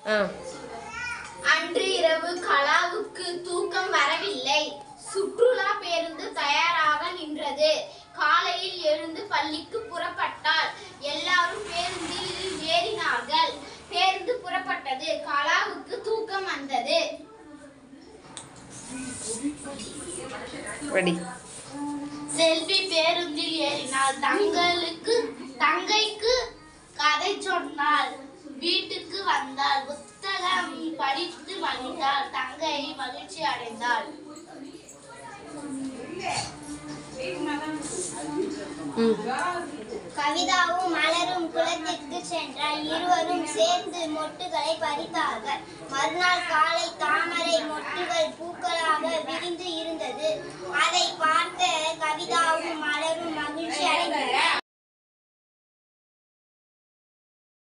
ஆ. அன்று இரவு கலாவுக்கு தூக்கம் வரவில்லை. சுற்றுலா பேருந்து தயாராக நின்றது. காலையில் எழுந்து பள்ளிக்கு புறப்பட்டாள். எல்லாரும் பேருந்தில் ஏறினார்கள். பேருந்து புறப்பட்டது. கலாவுக்கு தூக்கம் வந்தது. செல்வி பேருந்தில் ஏறினாள். தங்கைக்கு கதை சொன்னாள். வீட்டுக்கு வந்தாள். புத்தகம் படித்து மகிழ்ந்தாள். தங்கை மகிழ்ச்சி அடைந்தாள். கவிதாவும் மலரும் குளத்திற்கு சென்றால் இருவரும் சேர்ந்து மொட்டுகளை பறித்தார்கள். மறுநாள் காலை தாமரை மொட்டுகள் பூக்களாக விரிந்து இருந்தது. அதை பார்த்த கவிதாவும் மலரும் மகிழ்ச்சி அடைந்தனர்.